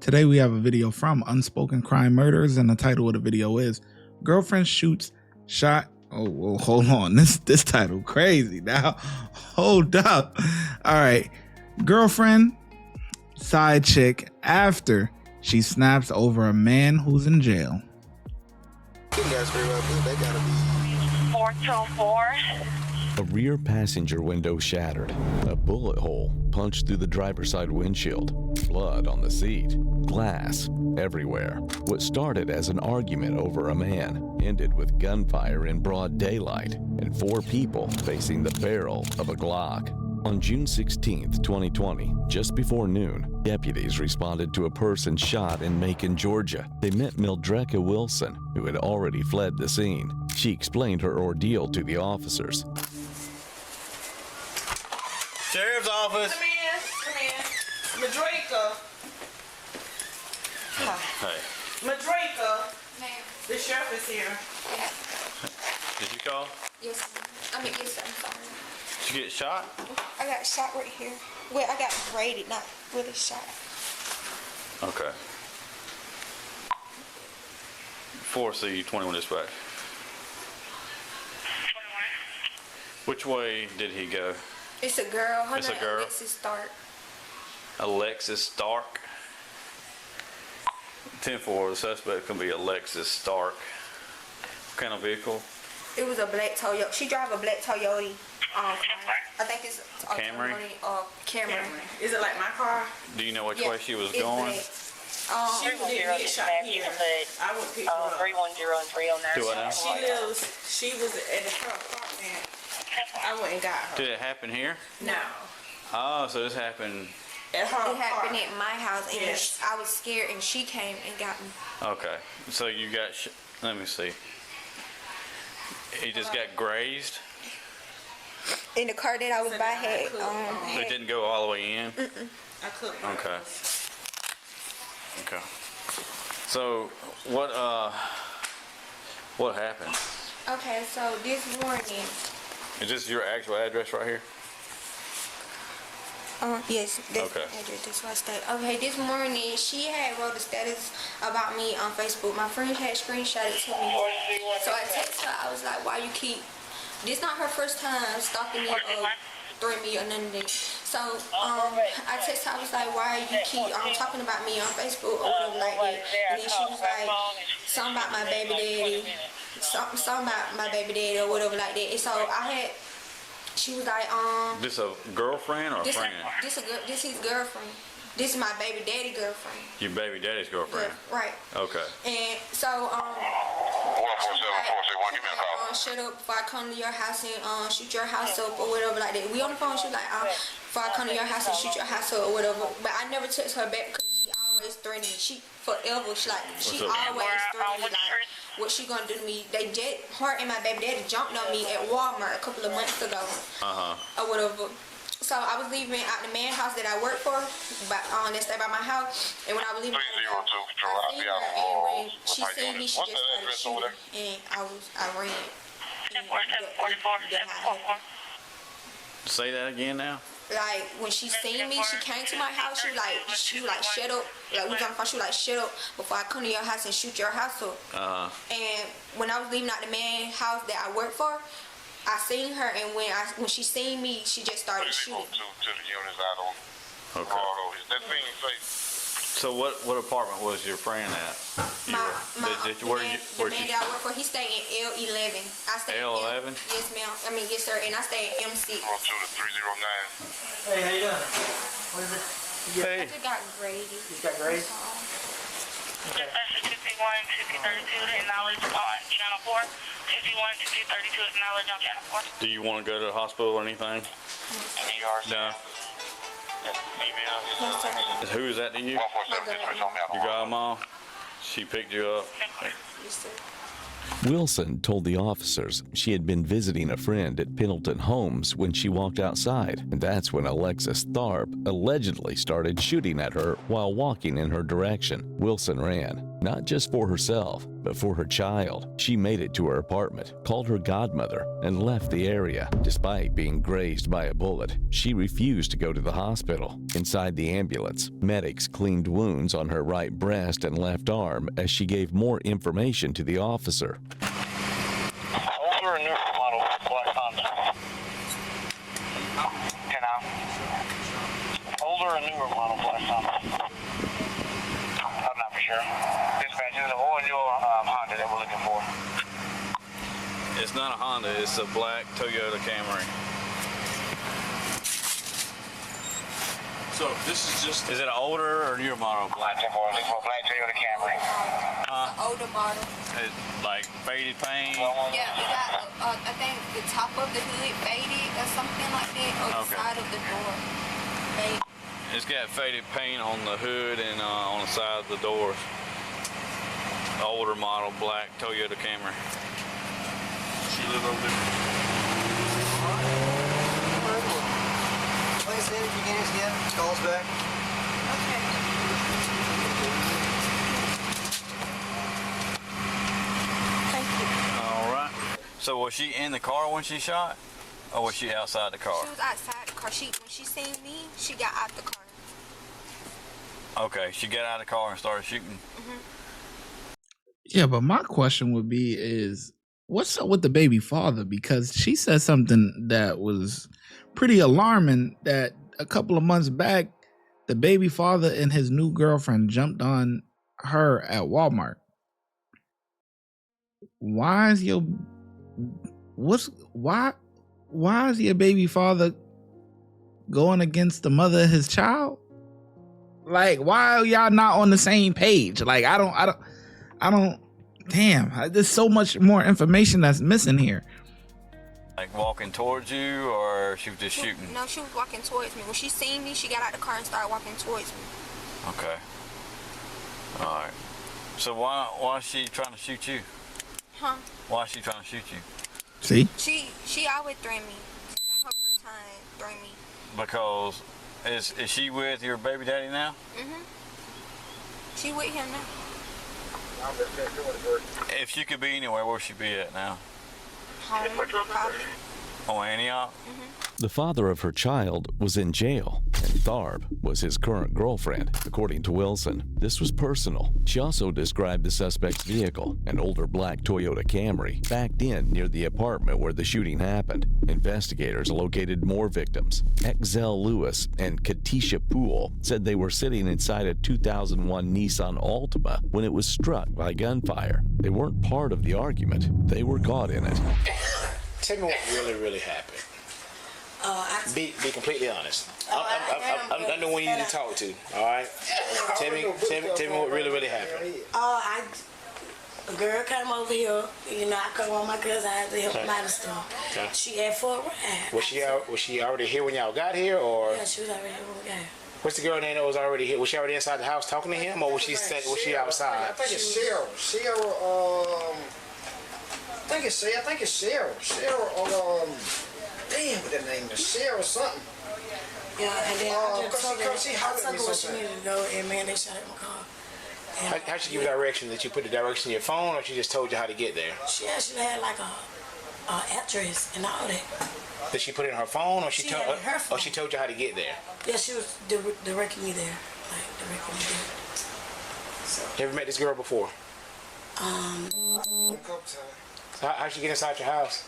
Today we have a video from Unspoken Crime Murders, and the title of the video is Girlfriend Shoots Shot. Oh, well, hold on. This title crazy now. Hold up. All right. Girlfriend, side chick after she snaps over a man who's in jail. You guys figure out they gotta be 424. A rear passenger window shattered. A bullet hole punched through the driver's side windshield. Blood on the seat. Glass everywhere. What started as an argument over a man ended with gunfire in broad daylight and 4 people facing the barrel of a Glock. On June 16, 2020, just before noon, deputies responded to a person shot in Macon, Georgia. They met Mildrecka Wilson, who had already fled the scene. She explained her ordeal to the officers. Sheriff's office. Come in. Madrika. Hey. Madrika. Ma'am. The sheriff is here. Did you call? Yes, ma'am. Yes, sir. I'm sorry. Did you get shot? I got shot right here. Well, I got braided, not really shot. Okay. 4C21 dispatch. 21. Which way did he go? It's a girl. Her It's a name girl? Alexis Stark. Alexis Stark. 10-4, the suspect can be Alexis Stark. What kind of vehicle? It was a black Toyota. She drive a black Toyota. I think it's a Camry? Camry. Is it like my car? Do you know which Yeah, way she was it's going? black. She didn't get shot here. I would pick her up. 310 and 309. Do what now? She was at her apartment. I went and got her. Did it happen here? No. Oh, so this happened. At her It happened apartment. at my house, and Yes. I was scared, and she came and got me. Okay. So you got, let me see. He just got grazed? In the car that I was by had, It didn't go all the way in? I cooked. Okay. Okay. So what happened? Okay, so this morning, Is this your actual address right here? yes, that's Okay. the address, that's why I stayed. Okay, this morning, she had wrote a status about me on Facebook. My friend had screenshotted it to me. So I texted her, I was like, why you keep, this not her first time stalking me or threatening me or none of that. So, I texted her, I was like, why you keep talking about me on Facebook or whatever like that. And then she was like, something about my baby daddy, something about my baby daddy or whatever like that. And so she was like, This a girlfriend or a friend? This his girlfriend. This is my baby daddy girlfriend. Your baby daddy's girlfriend? Yeah, right. Okay. And so, shut up before I come to your house and shoot your house up or whatever like that. We on the phone, she was like, before I come to your house and shoot your house up or whatever. But I never text her back because she always threatened me. She forever, she always threatened me like, what she gonna do to me? Her and my baby daddy jumped on me at Walmart a couple of months ago. Or whatever. So I was leaving out the man house that I work for, that stay by my house. And when I was leaving, I seen her, and when she seen me, she just started shooting, and I ran. Say that again now? Like when she seen me, she came to my house. She was like, shut up. Like we was on the phone. She was like, shut up before I come to your house and shoot your house up. And when I was leaving out the man house that I work for, I seen her, and when she seen me, she just started shooting. Okay. So what apartment was your friend at? The man that I work for, he stayed in L11. I stay L11? Yes, ma'am. Yes, sir. And I stay in M6. Hey, How you doing? What is it? Hey. I just got graded. You got grades? Okay. 251-232 acknowledge on channel 4. 251-232 acknowledge on channel 4. Do you want to go to the hospital or anything? No. Yes, sir. Who is that to you? Your godmom? She picked you up? Yes, sir. Wilson told the officers she had been visiting a friend at Pendleton Homes when she walked outside, and that's when Alexis Tharp allegedly started shooting at her while walking in her direction. Wilson ran. not just for herself, but for her child. She made it to her apartment, called her godmother, and left the area. Despite being grazed by a bullet, she refused to go to the hospital. Inside the ambulance, medics cleaned wounds on her right breast and left arm as she gave more information to the officer. Older or newer model black Honda? Can I? Older or newer model black Honda? I'm not for sure. Dispatch, is it an old or newer Honda that we're looking for? It's not a Honda, it's a black Toyota Camry. So this is just. Is it an older or newer model? Black Toyota Camry. Older model. It's like faded paint. Yeah, we got, I think the top of the hood faded or something like that, or the Okay. side of the door faded. It's got faded paint on the hood and on the side of the doors. Older model black Toyota Camry. She live over there. Like I said, if you get us again, call us back. Okay. Thank you. All right. So was she in the car when she shot, or was she outside the car? She was outside the car. When she seen me, she got out the car. Okay, she got out of the car and started shooting. Yeah, but my question would be is what's up with the baby father? Because she said something that was pretty alarming, that a couple of months back, the baby father and his new girlfriend jumped on her at Walmart. Why is your baby father going against the mother of his child? Like, why are y'all not on the same page? Like, I don't, damn, there's so much more information that's missing here. Like walking towards you, or she was just shooting? No, she was walking towards me. When she seen me, she got out the car and started walking towards me. Okay. All right. So why is she trying to shoot you? Huh? Why is she trying to shoot you? See? She always threaten me. This is her first time threatening me. Because is she with your baby daddy now? She with him now. If she could be anywhere, where would she be at now? Home, probably. On Antioch? The father of her child was in jail, and Tharp was his current girlfriend, according to Wilson. This was personal. She also described the suspect's vehicle, an older black Toyota Camry, backed in near the apartment where the shooting happened. Investigators located more victims. Exel Lewis and Katisha Poole said they were sitting inside a 2001 Nissan Altima when it was struck by gunfire. They weren't part of the argument. They were caught in it. Tell me what really happened. Be completely honest. I'm the one you need to talk to. All right. Tell me what really happened. A girl came over here. You know, I come on my cousin. I had to help him out of stuff. Okay. She asked for a ride. Was she already here when y'all got here, or? Yeah, she was already here when we got here. What's the girl name that was already here? Was she already inside the house talking to him, or was she outside? I think it's Sarah. I think it's Sarah. Damn, what that name is? Sarah something. Yeah, and then I just told her she I hollered at told me her what she sometimes. needed to go, and man, they shot at my car. And How'd she give you direction? Did you put the direction in your phone, or she just told you how to get there? she actually had like a address and all that. Did she put it in her phone, or She had it in her phone. or she told you how to get there? Yeah, she was directing me there, like directing me there. So, You ever met this girl before? A couple times. How'd she get inside your house?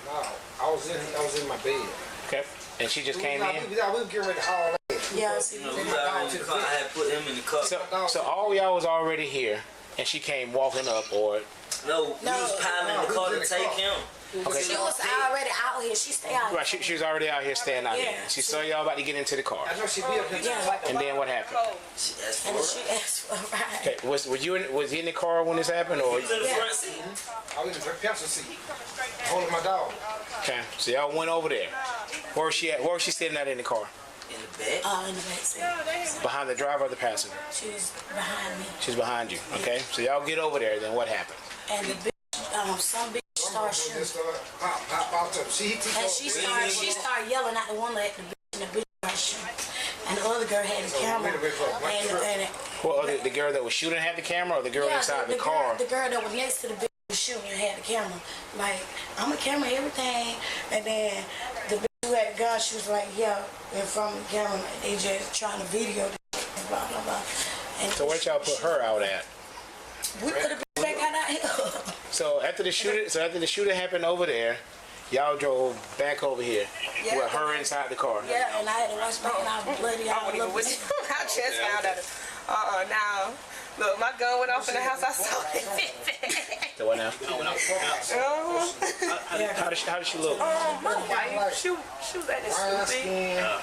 No, I was in my bed. Okay. And she just came in? We were getting ready to haul ass. yeah, see, Take my dog to the vet. I had put him in the car. So all y'all was already here, and she came walking up, or? No, we was piling the car to take him. Okay. she was already out here. She stayed out Right, she was already out here staying out here. Yeah. She saw y'all about to get into the car. I know she be up here. Yeah. And then what happened? and then she asked for a ride. Okay, was he in the car when this happened, or? He was in the front seat. I was in the pencil seat, holding my dog. Okay, so y'all went over there. Where was she at? Where was she sitting at in the car? In the back. In the back seat. Behind the driver or the passenger? She was behind me. She's behind you. Okay, so y'all get over there. Then what happened? And the bitch, some bitch started shooting. Pop out to see. And she started yelling at the woman at the bitch, and the bitch started shooting. And the other girl had the camera, Well, the girl that was shooting had the camera, or the girl inside the car? The girl that was next to the bitch who was shooting had the camera. Like, I'm a camera, everything. And then the bitch who had the gun, she was like, yeah, in front of the camera. They just trying to video the shit, blah, blah, blah. And so where'd y'all put her out at? We put the bitch back out here. So after the shooting happened over there, y'all drove back over here with her inside the car. Yeah, and I had to watch back and I was bloody all over. I just found out. Now, look, my gun went off in the house. I saw it. The what now? How did she look? My wife, she was acting stupid.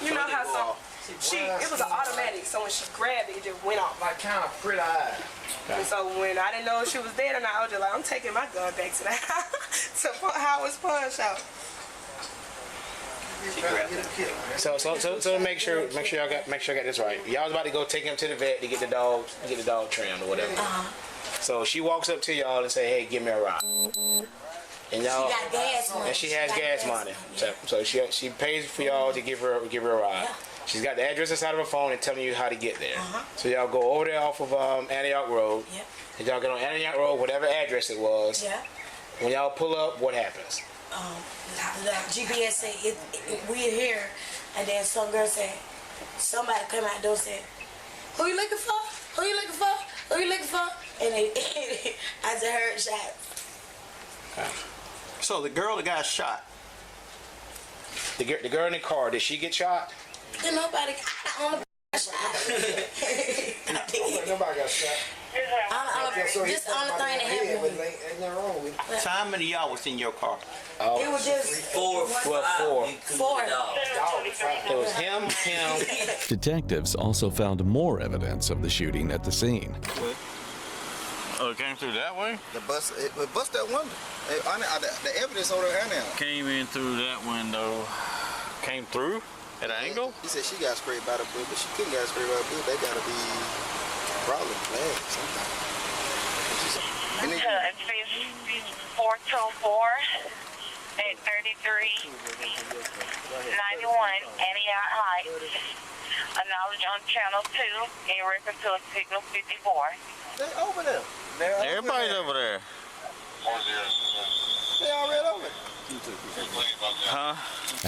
You know how it was an automatic, so when she grabbed it, it just went off. Like kind of pretty eyes. And so when I didn't know if she was dead or not, I was just like, I'm taking my gun back to the house to Howard's pawn shop. So to make sure y'all got this right. Y'all was about to go take him to the vet to get the dog trimmed or whatever. So she walks up to y'all and say, "Hey, give me a ride." And y'all, she got gas money. And she has gas money. So she pays for y'all to give her a ride. Yeah. She's got the address inside of her phone and telling you how to get there. So y'all go over there off of Antioch Road. Yep. And y'all get on Antioch Road, whatever address it was. Yeah. When y'all pull up, what happens? The GPS said we're here, and then some girl said, somebody come out the door and said, "Who you looking for? Who you looking for? Who you looking for?" And I just heard shots. So the girl that got shot. The girl in the car, did she get shot? Nobody got shot. Nobody got shot. Just the only thing that happened. Ain't nothing wrong with it. So how many of y'all was in your car? It was just four. Four. It was him. Detectives also found more evidence of the shooting at the scene. Oh, it came through that way? It bust that window. The evidence over there now. Came in through that window. Came through at an angle? He said she got sprayed by the bullet, but she couldn't get sprayed by the bullet. They gotta be probably flag sometime. It's 424 at 3391 Antioch Heights. Acknowledge on channel 2 in reference to a signal 54. They over there. Everybody's over there. They already over there. Huh?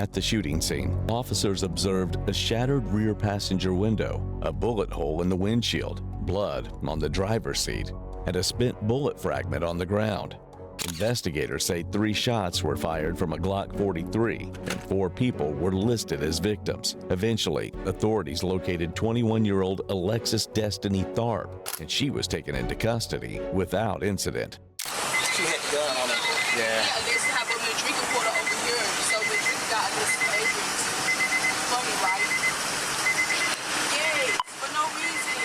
At the shooting scene, officers observed a shattered rear passenger window, a bullet hole in the windshield, blood on the driver's seat, and a spent bullet fragment on the ground. Investigators say 3 shots were fired from a Glock 43 and 4 people were listed as victims. Eventually, authorities located 21-year-old Alexis Destiny Tharp, and she was taken into custody without incident. She had the gun on her. Yeah, this happened when Drika pulled her over here. So when Drika got this agent funny, right? Yeah, for no reason.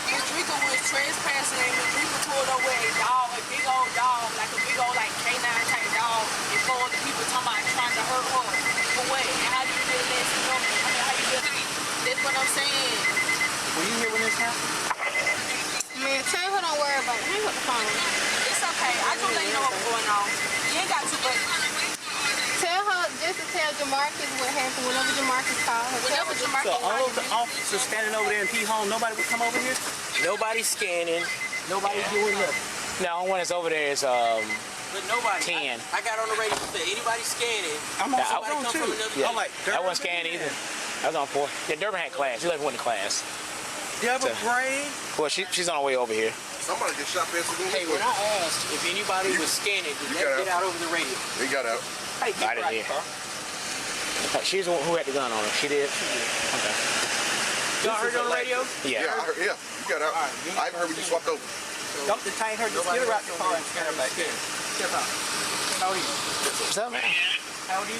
When Drika was trespassing and when Drika pulled over a dog, a big old dog, like a big old like K9 type dog, and 4 other people talking about trying to hurt her. For what? And how do you get a nasty woman? I mean, how you get it? That's what I'm saying. Were you here when this happened? Man, tell her don't worry about it. Hang up the phone. It's okay. I just let you know what's going on. You ain't got to, but Tell her just to tell Jamarcus what happened whenever Jamarcus called her. whenever Jamarcus So all of the officers standing over there in P-Home, nobody would come over here? Nobody's scanning. Nobody's doing nothing. No, one that's over there is But nobody. 10. I got on the radio and said, anybody scanning? I'm on Yeah, somebody come too. from another. Yeah, I'm like, I wasn't scanning either. I was on 4. Yeah, Durban had class. She left one to class. Deborah Gray. Well, she's on her way over here. Somebody get shot past the Hey, when I asked if anybody was scanning, did they get out over the radio? They got out. Hey, I didn't hear. She's the one who had the gun on her. She did? Okay. Y'all heard it on the radio? Yeah. I heard, yeah, you got out. I even heard when you swapped over. Don't the tank heard. Just get her out the car and scan her back here. Step out. How old are you? What's up, man? How old are you?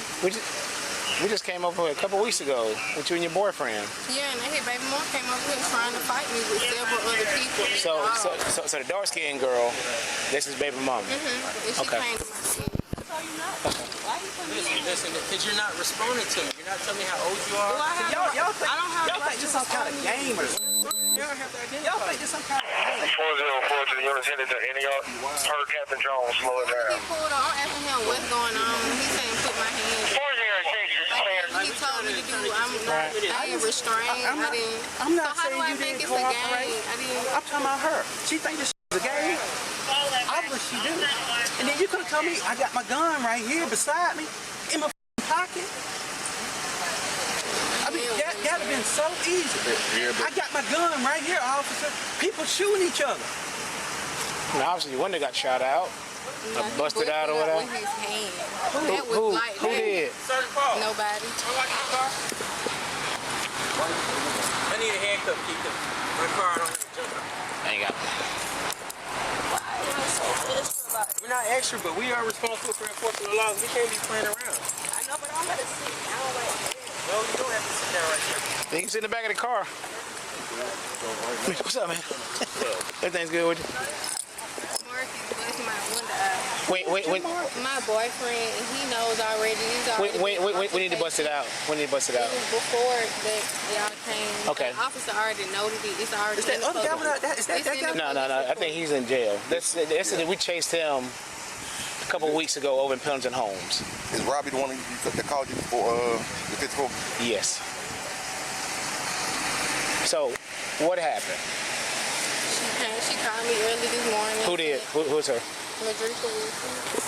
We just came over a couple weeks ago with you and your boyfriend. Yeah, and his baby mom came over here trying to fight me with several other people. So the dark-skinned girl, this is baby mama. And she Okay. came to my city. Listen, because you're not responding to me. You're not telling me how old you are. y'all think this some kind of game or something? Y'all think this some kind of game? 404 to the unit headed to Antioch. Heard Captain Jones, slow it down. He pulled up. I'm asking him what's going on. He's saying put my hands up. 406 is clear. he told me to do. I ain't restrained. I'm not saying you didn't cooperate. I'm talking about her. She think this is a game. Obviously she do. And then you could have told me I got my gun right here beside me in my pocket. I mean, that would have been so easy. I got my gun right here, officer. People shooting each other. And obviously, one that got shot out, busted out or whatever. With his hand. Who did? Nobody. I need a handcuff, keep it. My car don't jump out. I ain't got it. We're not extra, but we are responsible for enforcing the laws. We can't be playing around. I know, but I'm gonna sit. I don't like that. No, you don't have to sit down right here. You can sit in the back of the car. What's up, man? Everything's good with you? Wait. My boyfriend, he knows already. We need to bust it out. We need to bust it out. Before that y'all came, okay. The officer already noted it. It's already is that other guy? Is that guy? No. I think he's in jail. We chased him a couple of weeks ago over in Pendleton Homes. Is Robbie the one that called you for the 54? Yes. So, what happened? She called me early this morning. Who did? Who's her?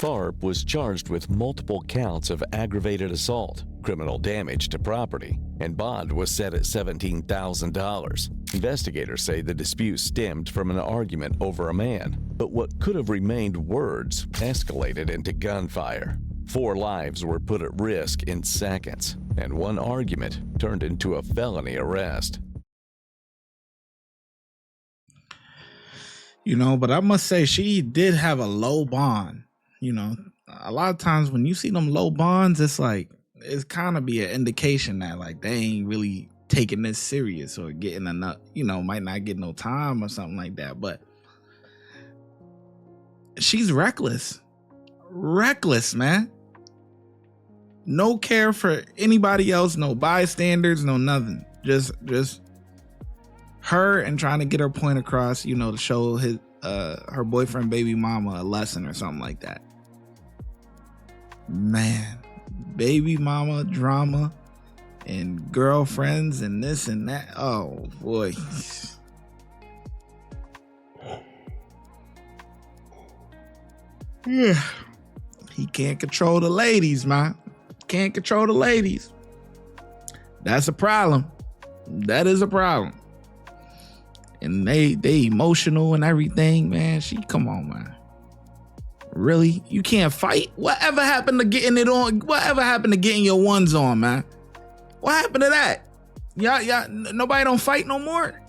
Tharp was charged with multiple counts of aggravated assault, criminal damage to property, and bond was set at $17,000. Investigators say the dispute stemmed from an argument over a man, but what could have remained words escalated into gunfire. 4 lives were put at risk in seconds, and one argument turned into a felony arrest. You know, but I must say she did have a low bond. You know, a lot of times when you see them low bonds, it's like, it's kind of be an indication that like they ain't really taking this serious or getting enough, you know, might not get no time or something like that. But she's reckless, man. No care for anybody else, no bystanders, no nothing. Just her and trying to get her point across, you know, to show his her boyfriend, baby mama, a lesson or something like that. Man, baby mama drama and girlfriends and this and that. Oh boy. Yeah, he can't control the ladies, man. Can't control the ladies. That's a problem. That is a problem. And they emotional and everything, man. Come on, man. Really? You can't fight? Whatever happened to getting it on? Whatever happened to getting your ones on, man? What happened to that? Y'all, nobody don't fight no more?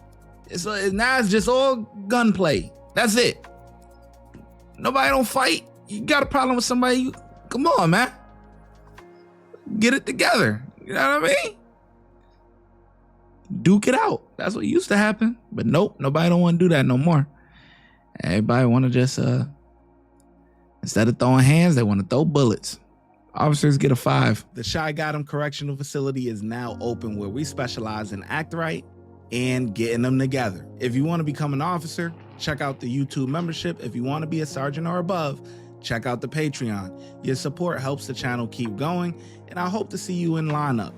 Now it's just all gunplay. That's it. Nobody don't fight? You got a problem with somebody? Come on, man. Get it together. You know what I mean? Duke it out. That's what used to happen. But nope, nobody don't want to do that no more. Everybody want to just, instead of throwing hands, they want to throw bullets. Officers get a 5. The ShyGotEm Correctional Facility is now open, where we specialize in act right and getting them together. If you want to become an officer, check out the YouTube membership. If you want to be a sergeant or above, check out the Patreon. Your support helps the channel keep going, and I hope to see you in lineup.